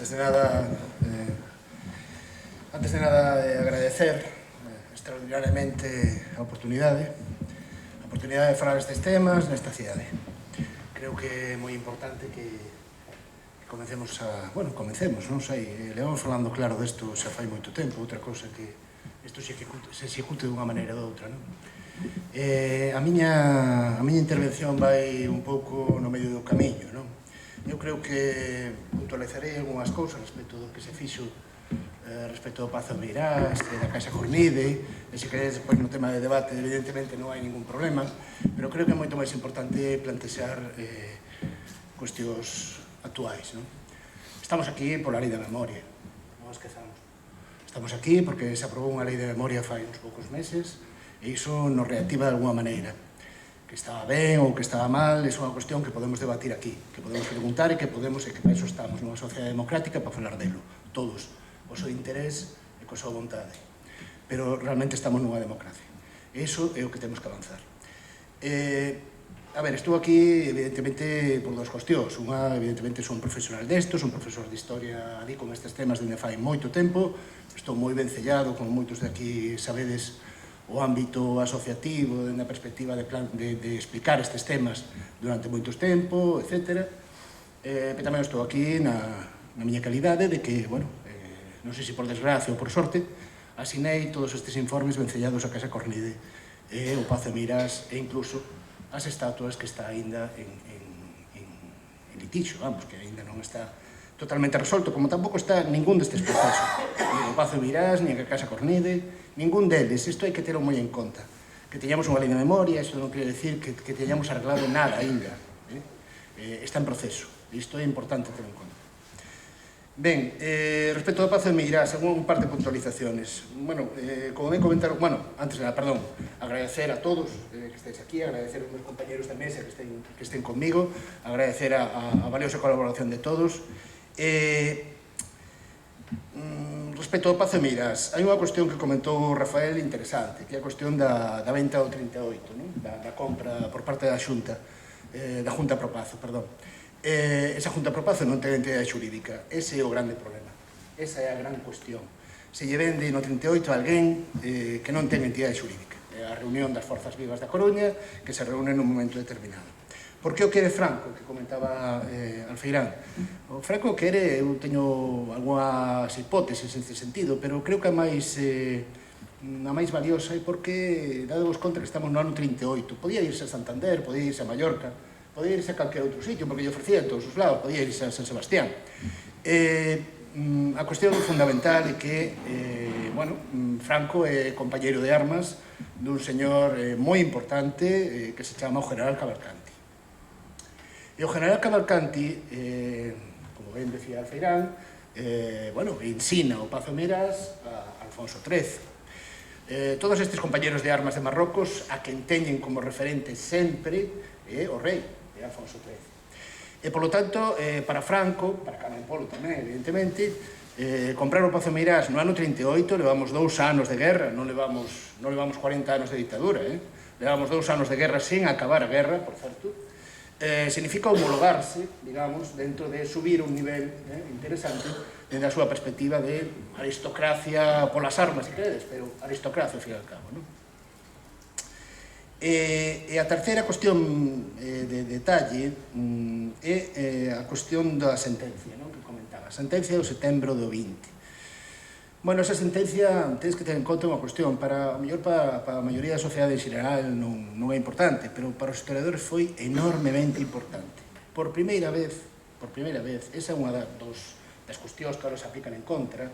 Antes de nada, agradecer extraordinariamente a oportunidade de falar estes temas nesta cidade. Creo que é moi importante que comencemos, non sei, levamos falando claro desto xa fai moito tempo, outra cousa que isto se execute dunha maneira ou doutra, non? A miña intervención vai un pouco no medio do camiño, non? Eu creo que puntualizarei algunhas cousas respecto do que se fixo respecto ao Pazo Meirás, da Caixa Cornide, e se queredes depois no tema de debate, evidentemente non hai ningún problema, pero creo que é moito máis importante plantexar cuestións actuais, non? Estamos aquí pola lei da memoria, non esquezamos. Estamos aquí porque se aprobou unha lei de memoria fai uns poucos meses e iso nos reactiva de alguna maneira. Que estaba ben ou que estaba mal, é unha cuestión que podemos debatir aquí, que podemos preguntar e que podemos, e que para iso estamos nunha sociedade democrática para falar delo, todos, o seu interés e co súa vontade. Pero realmente estamos nunha democracia. E iso é o que temos que avanzar. A ver, estou aquí, evidentemente, por dúas cuestións. Unha, evidentemente, son profesional desto, son profesor de historia ali con estes temas dende fai moito tempo. Estou moi vencellado, como moitos de aquí sabedes, o ámbito asociativo, na perspectiva de explicar estes temas durante moitos tempo, etc. Pero tamén estou aquí na miña calidade de que, bueno, non sei se por desgracia ou por sorte, asinei todos estes informes vencellados a Caixa Cornide, o Pazo Meirás e incluso as estatuas que está aínda en litixo, vamos, que aínda non está totalmente resolto, como tampouco está ningún destes procesos, ni o Pazo Meirás, ni a Caixa Cornide, ningún deles. Isto hai que terlo moi en conta. Que teñamos unha lei de memoria, isto non quere decir que teñamos arreglado nada aínda. Está en proceso. Isto é importante ter en conta. Ben, respecto ao Pazo Meirás, un par de puntualizaciones. Bueno, como ben comentaron, antes de nada, perdón, agradecer a todos que estéis aquí, agradecer aos meus compañeros de mesa que estén conmigo, agradecer a valiosa colaboración de todos. Respecto ao Pazo Meirás, hai unha cuestión que comentou Rafael interesante, que é a cuestión da venta do 38, da compra por parte da Xunta, da Junta pro Pazo, perdón. Esa Junta pro Pazo non ten entidade xurídica, ese é o grande problema, esa é a gran cuestión. Se lle vende no 38 a alguén que non ten entidade xurídica, é a reunión das Forzas Vivas da Coruña que se reúne nun momento determinado. Por que o quere Franco, que comentaba Alfeirán? O Franco quere, eu teño algunhas hipótesis neste sentido, pero creo que a máis valiosa é porque, dadevos conta que estamos no ano 38, podía irse a Santander, podía irse a Mallorca, podía irse a calquer outro sitio, porque lle ofrecía en todos os lados, podía irse a San Sebastián. A cuestión fundamental é que, Franco é compañeiro de armas dun señor moi importante que se chama o General Cavalcanti. E o General Cavalcanti, como ben decía Alfeirán, ensina o Pazo Meirás a Alfonso XIII. Todos estes compañeros de armas de Marrocos a quen teñen como referente sempre é o rei, é Alfonso XIII. E, polo tanto, para Franco, para Carmen Polo tamén, evidentemente, comprar o Pazo Meirás no ano 38, levamos 2 anos de guerra, non levamos 40 anos de ditadura, levamos 2 anos de guerra sen acabar a guerra, por certo, significa homologarse, digamos, dentro de subir un nivel interesante dentro da súa perspectiva de aristocracia polas armas, se queredes, pero aristocracia, ao fin e ao cabo, non? E a terceira cuestión de detalle é a cuestión da sentencia, que comentaba. A sentencia do setembro do 20. Bueno, esa sentencia, tedes que ter en conta unha cuestión, para a maioría da sociedade en xeral non é importante, pero para os historiadores foi enormemente importante. Por primeira vez, esa é unha das cuestións que ahora se aplican en contra,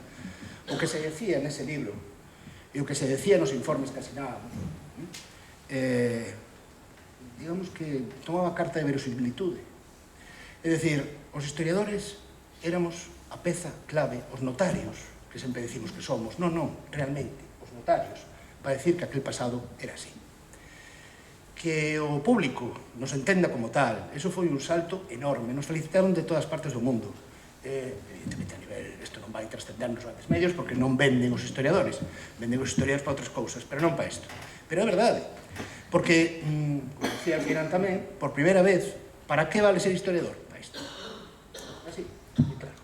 o que se decía nese libro e o que se decía nos informes que asinábamos, digamos que tomaba carta de verosimilitude. É dicir, os historiadores éramos a peza clave, os notarios, que sempre decimos que somos, non, realmente, os notarios, para decir que aquel pasado era así. Que o público nos entenda como tal, eso foi un salto enorme, nos felicitaron de todas partes do mundo. Evidentemente, a nivel, isto non vai trascender nos grandes medios, porque non venden os historiadores, venden os historiadores para outras cousas, pero non para isto. Pero é verdade, porque, como decía Alfeirán tamén, por primeira vez, para que vale ser historiador? Para isto. Así, claro.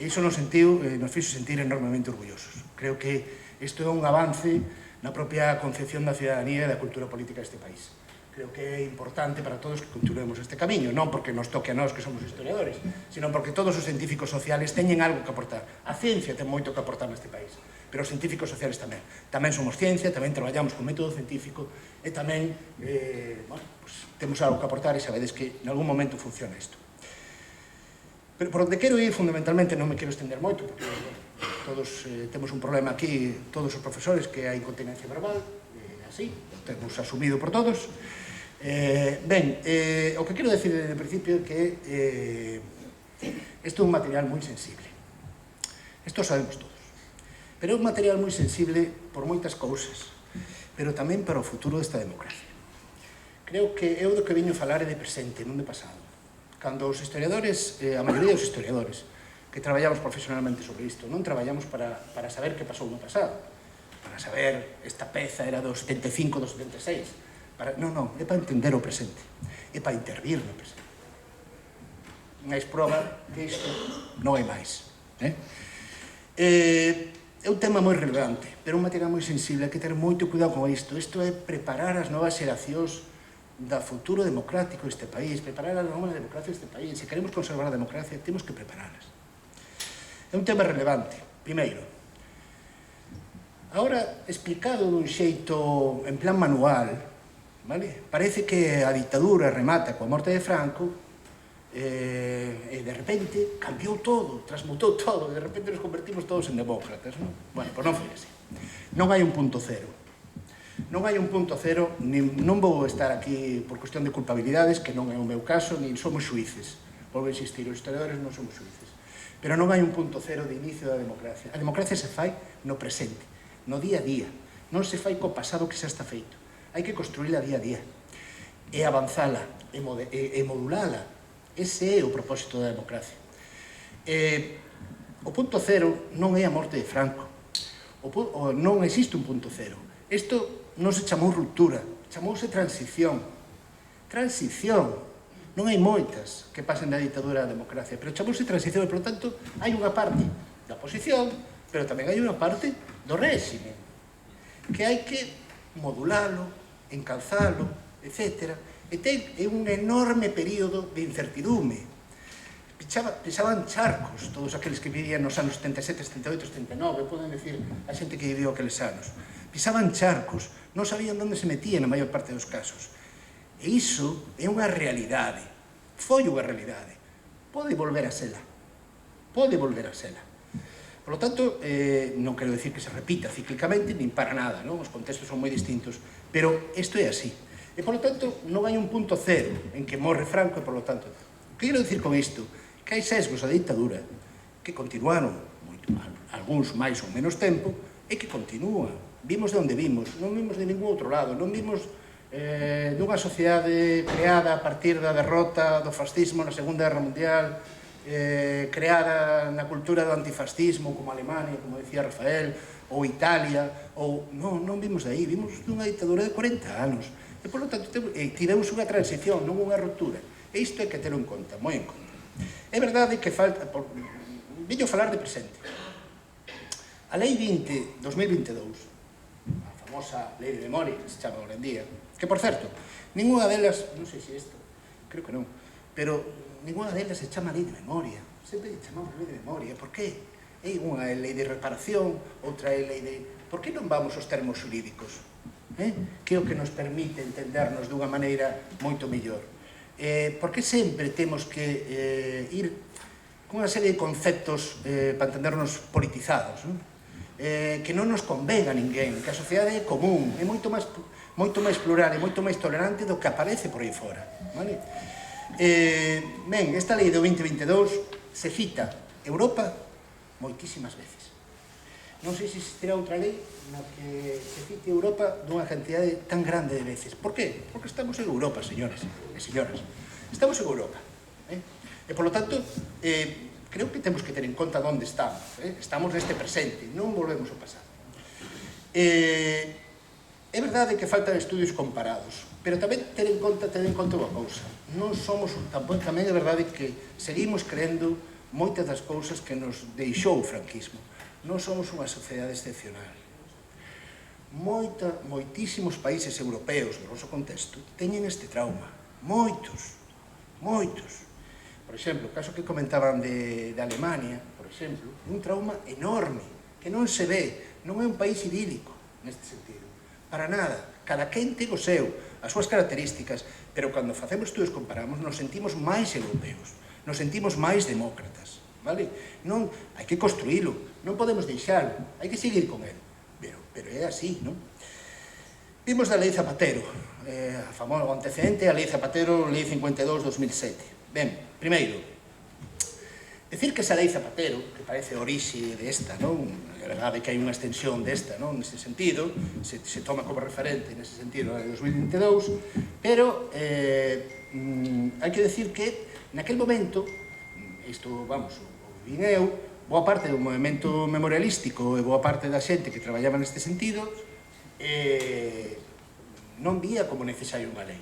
E iso nos fixo sentir enormemente orgullosos. Creo que isto é un avance na propia concepción da ciudadanía e da cultura política deste país. Creo que é importante para todos que continuemos este camiño, non porque nos toque a nós que somos historiadores, sino porque todos os científicos sociales teñen algo que aportar. A ciencia ten moito que aportar neste país, pero os científicos sociales tamén. Tamén somos ciencia, tamén traballamos con método científico e tamén temos algo que aportar e sabedes que en algún momento funciona isto. Pero por onde quero ir, fundamentalmente, non me quero estender moito, porque todos temos un problema aquí, todos os profesores, que a incontinencia verbal, así, o temos asumido por todos. O que quero decir desde o principio é que isto é un material moi sensible. Isto sabemos todos. Pero é un material moi sensible por moitas cousas, pero tamén para o futuro desta democracia. Creo que eu do que viño falar é de presente, non de pasado. Cando os historiadores, a maioría dos historiadores, que traballamos profesionalmente sobre isto, non traballamos para saber que pasou no pasado, para saber esta peza era do 75, do 76, non, é para entender o presente, é para intervir no presente. Máis prova que isto non é máis. É un tema moi relevante, pero un material moi sensible, hai que ter moito cuidado con isto. Isto é preparar as novas xeracións do futuro democrático deste país, preparar a nova democracia deste país. Se queremos conservar a democracia, temos que prepararlas. É un tema relevante. Primeiro, agora explicado dun xeito en plan manual, parece que a ditadura remata coa morte de Franco e de repente cambiou todo, transmutou todo, de repente nos convertimos todos en demócratas, non? Bueno, pois non foi así. Non hai un punto cero. Non hai un punto cero, non vou estar aquí por cuestión de culpabilidades, que non é o meu caso, nin somos xuíces. Volvo a insistir, os historiadores non somos xuíces. Pero non hai un punto cero de inicio da democracia. A democracia se fai no presente, no día a día. Non se fai co pasado que xa está feito. Hai que construíla día a día, e avanzala, e modulala. Ese é o propósito da democracia. O punto cero non é a morte de Franco. Non existe un punto cero. Isto non se chamou ruptura, chamouse transición. Transición. Non hai moitas que pasen da ditadura á democracia, pero chamouse transición, e, por tanto, hai unha parte da oposición, pero tamén hai unha parte do réxime, que hai que modulalo, encalzalo, etc. E é un enorme período de incertidume. Pisaban charcos todos aqueles que vivían nos anos 77, 78, 79, poden decir a xente que viviu aqueles anos. Pisaban charcos, non sabían onde se metían na maior parte dos casos. E iso é unha realidade. Foi unha realidade. Pode volver a sela. Pode volver a sela. Por lo tanto, non quero decir que se repita cíclicamente, nin para nada, non? Os contextos son moi distintos, pero isto é así. E, por lo tanto, non hai un punto cero en que morre Franco, e, por lo tanto, o que quero dicir con isto? Que hai sesgos da ditadura que continuaron, algúns máis ou menos tempo, e que continúan. Vimos de onde vimos, non vimos de ningún outro lado, non vimos dunha sociedade creada a partir da derrota do fascismo na Segunda Guerra Mundial, creada na cultura do antifascismo, como Alemania, como decía Rafael, ou Italia, ou... Non vimos de aí, vimos dunha ditadura de 40 anos. E, por lo tanto, tivemos unha transición, non unha ruptura. E isto hai que ter en conta, moi en conta. É verdade que falta... Viño falar de presente. A Lei 20, 2022, a famosa Lei de Memoria, que se chama hoxe en día, que, por certo, ninguna delas, non sei se isto, creo que non, pero ninguna delas se chama Lei de Memoria. Sempre chamamos Lei de Memoria. Por qué? É unha lei de reparación, outra é lei de... Por que non vamos aos termos xurídicos? Que é o que nos permite entendernos dunha maneira moito mellor. Por que sempre temos que ir con unha serie de conceptos para entendernos politizados, que non nos convén a ninguén, que a sociedade é común, é moito máis plural e moito máis tolerante do que aparece por aí fora. Ben, esta lei do 2022 se cita Europa moitísimas veces. Non sei se existirá outra lei na que se cite Europa dunha cantidade tan grande de veces. Por qué? Porque estamos en Europa, señores e señoras. Estamos en Europa. E, por lo tanto, creo que temos que ter en conta onde estamos. Estamos neste presente, non volvemos ao pasado. É verdade que faltan estudios comparados, pero tamén ter en conta unha cousa. Non somos, tamén é verdade que seguimos creendo moitas das cousas que nos deixou o franquismo. Non somos unha sociedade excepcional. Moitísimos países europeos do noso contexto teñen este trauma. Moitos. Por exemplo, o caso que comentaban de Alemania, por exemplo, un trauma enorme, que non se ve, non é un país idílico neste sentido. Para nada. Cada quen ten o seu, as súas características, pero cando facemos estudos comparamos, nos sentimos máis europeos, nos sentimos máis demócratas, vale? Non, hai que construílo, non podemos deixalo, hai que seguir con él, pero é así, non? Vimos da Lei Zapatero, a famosa antecedente, a Lei Zapatero, Lei 52/2007. Ben, primeiro, decir que esa Lei Zapatero, que parece a orixe desta, non? A verdade é que hai unha extensión desta, non? Nese sentido, se toma como referente nese sentido a 2022, pero hai que decir que naquel momento, isto, vamos, o vin eu, boa parte do movimento memorialístico e boa parte da xente que traballaba neste sentido non vía como necesario unha lei.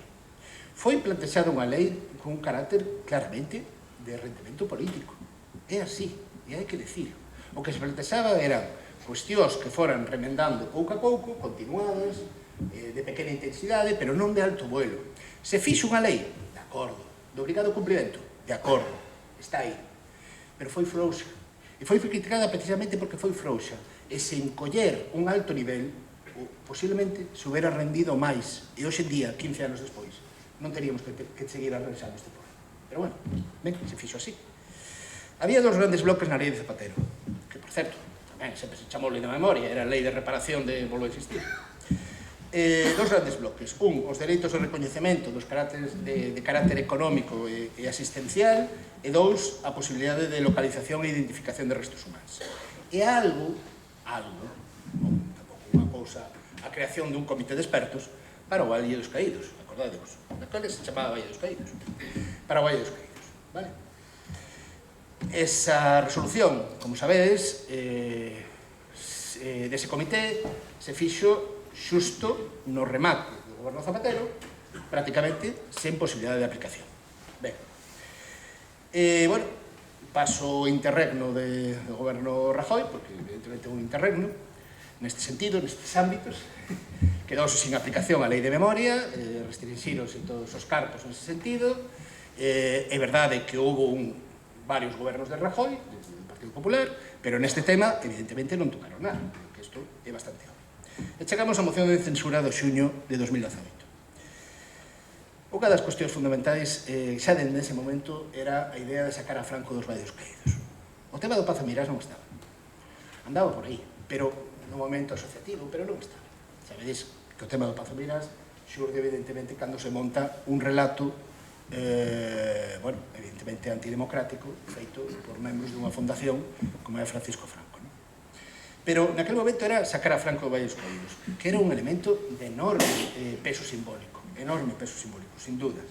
Foi plantexada unha lei con un carácter claramente de rendemento político. É así, e hai que decirlo. O que se plantexaba eran cuestións que foran remendando pouco a pouco, continuadas, de pequena intensidade, pero non de alto vuelo. Se fixo unha lei, de acordo. De obrigado cumprimento, de acordo. Está aí. Pero foi frouxa. E foi criticada precisamente porque foi frouxa. E sen coller un alto nivel, posiblemente se hubiera rendido máis. E hoxe en día, 15 anos despois, non teríamos que seguir arrensando este problema. Pero bueno, ben, se fixo así. Había dos grandes bloques na lei de Zapatero, que, por certo, tamén sempre se chamou lei da memoria, era a lei de reparación de volvo a existir. Dos grandes bloques. Un, os dereitos de recoñecemento dos carácteres de carácter económico e asistencial, e dous, a posibilidade de localización e identificación de restos humanos. E algo, non tampouco unha cousa, a creación dun comité de expertos para o Valle dos Caídos, acordadevos, daquela se chamaba Valle dos Caídos, para o Valle dos Caídos, vale? Esa resolución, como sabedes, dese comité se fixo xusto no remate do goberno Zapatero, prácticamente sen posibilidade de aplicación. Ben, bueno, paso o interregno do goberno Rajoy, porque evidentemente é un interregno, neste sentido, nestes ámbitos, quedouse sin aplicación a lei de memoria, restringironse todos os cartos nese sentido, é verdade que houve varios gobernos de Rajoy, do Partido Popular, pero neste tema, evidentemente, non tocaron nada, porque isto é bastante obvio. E chegamos á moción de censura do xuño de 2018. Unha das cuestións fundamentais, xa dende ese momento, era a idea de sacar a Franco dos Valles Caídos. O tema do Pazo Meirás non estaba. Andaba por aí, pero no momento asociativo, pero non estaba. Sabedes que o tema do Pazo Meirás xurde, evidentemente, cando se monta un relato, bueno, evidentemente antidemocrático, feito por membros dunha fundación como é Francisco Franco. Pero naquele momento era sacar a Franco dos Valles Caídos, que era un elemento de enorme peso simbólico, sin duda.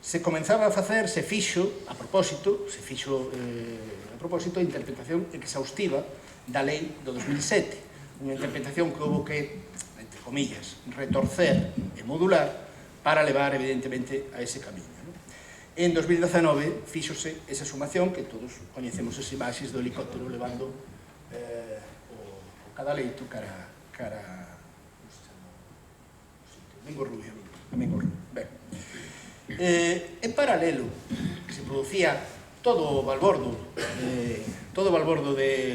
Se comenzaba a facer, se fixo a propósito a interpretación exhaustiva da lei do 2007, unha interpretación que houve que, entre comillas, retorcer e modular para levar, evidentemente, a ese camiño. En 2019 fíxose esa sumación que todos coñecemos as imaxes do helicóptero levando o cadaleito cara Domingo Rubio. Ben, en paralelo que se producía todo o balbordo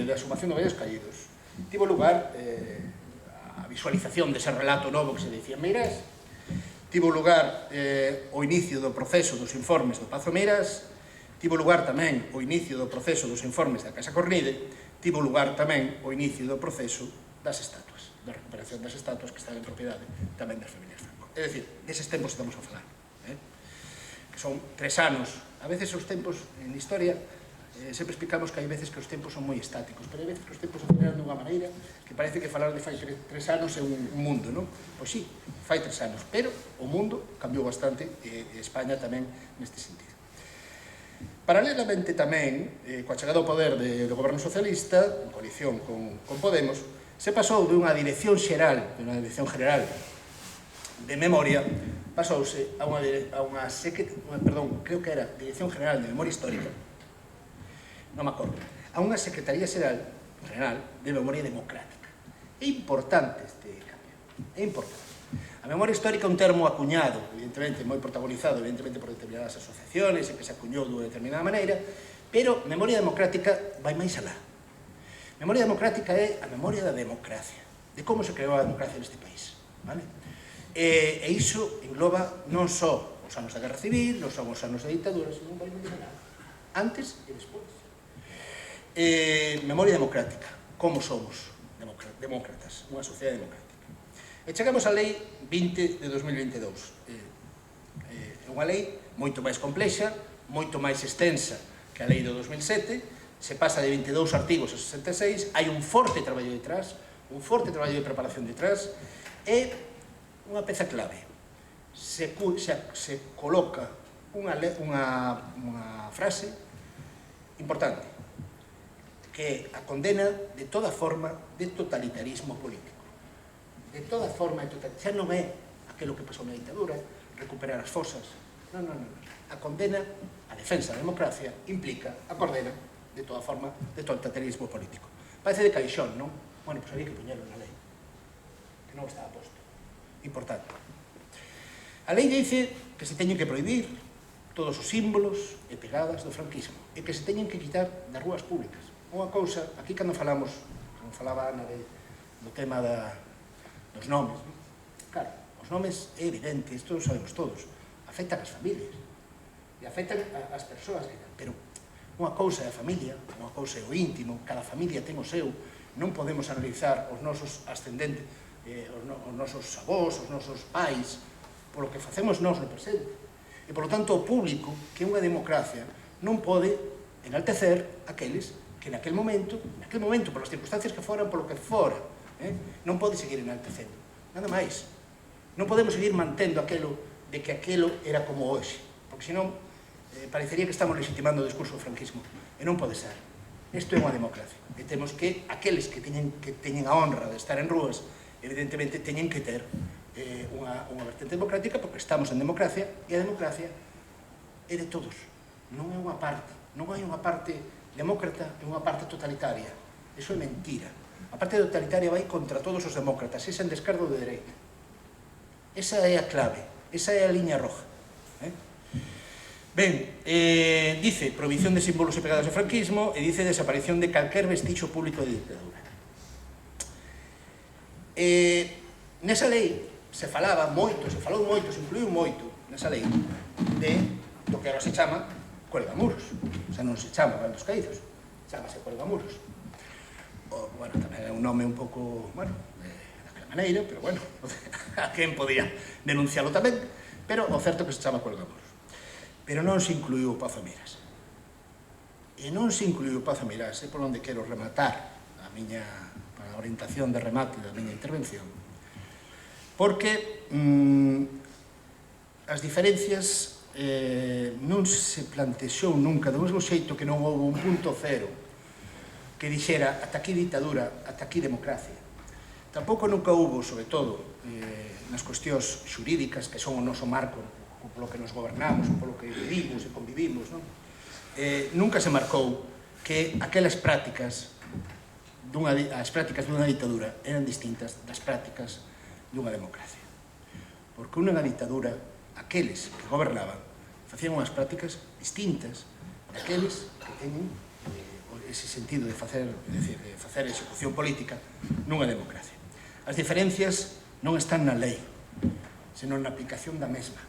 da sumación de Valles Caídos, tivo lugar a visualización dese relato novo que se dicía Meirás, tivo lugar o inicio do proceso dos informes do Pazo Meirás, tivo lugar tamén o inicio do proceso dos informes da Casa Cornide, tivo lugar tamén o inicio do proceso das estatuas, da recuperación das estatuas que están en propiedade tamén das familias Franco. É dicir, deses tempos estamos a falar. Que son 3 anos. A veces os tempos, en historia, sempre explicamos que hai veces que os tempos son moi estáticos, pero hai veces que os tempos se aceleran dunha maneira que parece que falar de fai 3 anos é un mundo, non? Pois sí, fai 3 anos, pero o mundo cambiou bastante e España tamén neste sentido. Paralelamente tamén, coa chegada ao poder do goberno socialista, en coalición con Podemos, se pasou dunha dirección xeral de memoria, pasouse a unha creo que era Dirección General de Memoria Histórica, non me acordo, a unha Secretaría Xeral de Memoria Democrática. É importante este cambio, é importante. A memoria histórica é un termo acuñado, evidentemente, moi protagonizado, evidentemente, por determinadas asociaciones, e que se acuñou de determinada maneira, pero memoria democrática vai máis alá. Memoria democrática é a memoria da democracia, de como se creou a democracia neste país. E iso engloba non só os anos da Guerra Civil, non só os anos da ditadura, senón vai máis alá, antes e despois. Memoria democrática, como somos demócratas, unha sociedade democrática. E chegamos á Lei 20 de 2022. É unha lei moito máis complexa, moito máis extensa que a Lei do 2007, se pasa de 22 artigos a 66, hai un forte traballo detrás, un forte traballo de preparación detrás, e unha peza clave. Se coloca unha frase importante, que é a condena de toda forma de totalitarismo político. De toda forma de totalitarismo. Xa non é aquilo que pasou na ditadura, recuperar as fosas. Non. A condena, a defensa da democracia, implica a condena de toda forma de totalitarismo político. Parece de caixón, non? Bueno, pois había que poñerlo na lei, que non estaba posto. Importante. A lei dice que se teñen que prohibir todos os símbolos e pegadas do franquismo e que se teñen que quitar das rúas públicas. Unha cousa, aquí cando falamos, como falaba Ana, do tema dos nomes, claro, os nomes é evidente, isto lo sabemos todos, afectan as familias e afectan as persoas, pero unha cousa é a familia, unha cousa é o íntimo, cada familia ten o seu, non podemos analizar os nosos ascendentes, os nosos avós, os nosos pais, polo que facemos nós no presente. E, polo tanto, o público, que é unha democracia, non pode enaltecer aqueles que naquel momento, polas circunstancias que foran, polo que fora, non pode seguir enaltecendo. Nada máis. Non podemos seguir mantendo aquelo de que aquelo era como hoxe, porque senón parecería que estamos legitimando o discurso do franquismo, e non pode ser. Isto é unha democracia, e temos que aqueles que teñen a honra de estar en rúas, evidentemente teñen que ter unha vertente democrática, porque estamos en democracia, e a democracia é de todos, non é unha parte, non hai unha parte demócrata e unha parte totalitaria. Iso é mentira. A parte totalitaria vai contra todos os demócratas, esa en de esquerda ou de dereita. Esa é a clave, esa é a liña roja. Ben, dice prohibición de símbolos e pegadas do franquismo e dice desaparición de calquer vestixo público de ditadura. Nesa lei se falou moito, se incluiu moito nesa lei do que agora se chama cuelgamuros. O sea, non se chama Val dos Caídos, chamase cuelgamuros. Bueno, tamén é un nome un pouco, bueno, daquela maneira, pero bueno, a quen podía denuncialo tamén, pero o certo é que se chama cuelgamuros. Pero non se incluiu o Pazo Miras. E non se incluiu o Pazo Miras, é por onde quero rematar a orientación de remate da miña intervención, porque as diferencias non se plantexou nunca do mesmo xeito que non houve un punto cero que dixera ata aquí ditadura, ata aquí democracia. Tampouco nunca houve, sobre todo, nas cuestións xurídicas que son o noso marco polo que nos gobernamos, polo que vivimos e convivimos, nunca se marcou que aquelas prácticas dunha ditadura eran distintas das prácticas dunha democracia. Porque unha ditadura, aqueles que gobernaban facían unhas prácticas distintas daqueles que teñen ese sentido de facer execución política nunha democracia. As diferencias non están na lei, senón na aplicación da mesma.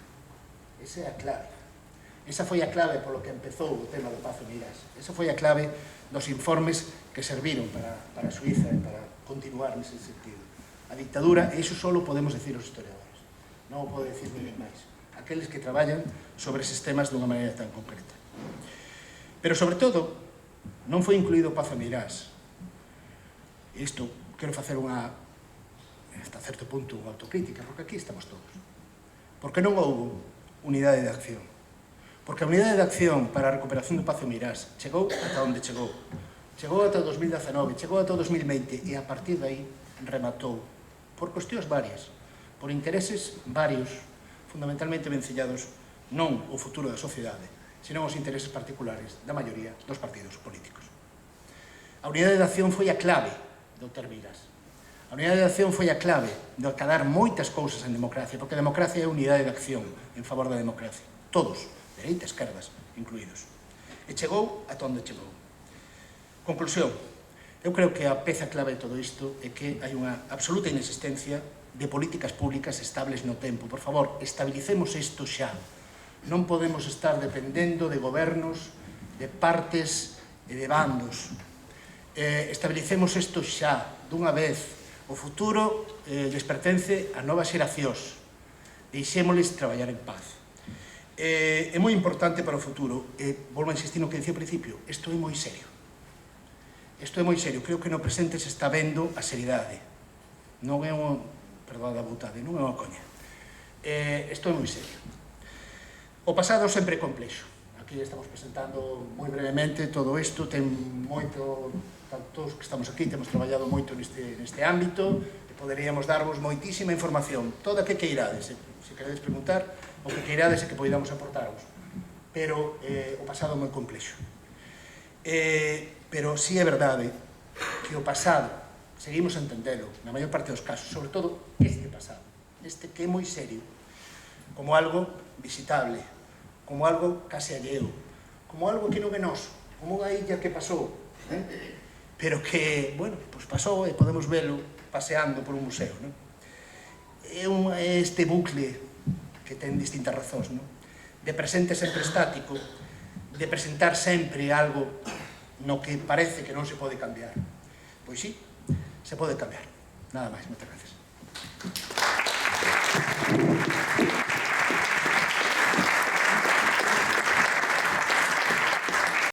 Esa é a clave. Esa foi a clave polo que empezou o tema do Pazo Miras. Esa foi a clave dos informes que serviron para Suiza e para continuar nese sentido. A dictadura, e iso só podemos decir os historiadores, non o pode decir ninguén máis, aqueles que traballan sobre eses temas dunha maneira tan concreta. Pero, sobre todo, non foi incluído o Pazo Miras. E isto, quero facer hasta certo punto, unha autocrítica, porque aquí estamos todos. Porque non houve unidade de acción. Porque a unidade de acción para a recuperación do Pazo Miras chegou ata onde chegou. Chegou ata o 2019, chegou ata o 2020 e a partir de aí rematou por cuestións varias, por intereses varios, fundamentalmente vencellados non o futuro da sociedade, senón os intereses particulares da maioría dos partidos políticos. A unidade de acción foi a clave do ter Vigas. A unidade de acción foi a clave de acadar moitas cousas en democracia, porque a democracia é a unidade de acción en favor da democracia. Todos, dereita, esquerdas, incluídos. E chegou ata onde chegou. Conclusión. Eu creo que a peza clave de todo isto é que hai unha absoluta inexistencia de políticas públicas estables no tempo. Por favor, estabilicemos isto xa. Non podemos estar dependendo de gobernos, de partes e de bandos. Estabilicemos isto xa, dunha vez. O futuro les pertence a novas xeracións. Deixémosles traballar en paz. É moi importante para o futuro. Volvo a insistir no que dicía ao principio. Isto é moi serio. Isto é moi serio. Creo que no presente se está vendo a seriedade. Non é unha... Perdón da vontade, non é unha coña. Isto é moi serio. O pasado sempre é complexo. Aquí estamos presentando moi brevemente todo isto. Ten moito... Todos que estamos aquí temos traballado moito neste ámbito e poderíamos darvos moitísima información, toda que queirades, se queredes preguntar, o que queirades e que poidamos aportaros. Pero o pasado é moi complexo. Pero sí é verdade que o pasado, seguimos a entendelo, na maior parte dos casos, sobre todo este pasado, este que é moi serio, como algo visitable, como algo case alleo, como algo que non é noso, como unha illa que pasou, pero que, bueno, pues pasou e podemos velo paseando por un museo, non? É este bucle que ten distintas razóns, non? De presente sempre estático, de presentar sempre algo no que parece que non se pode cambiar. Pois sí, se pode cambiar. Nada máis, moitas gracias.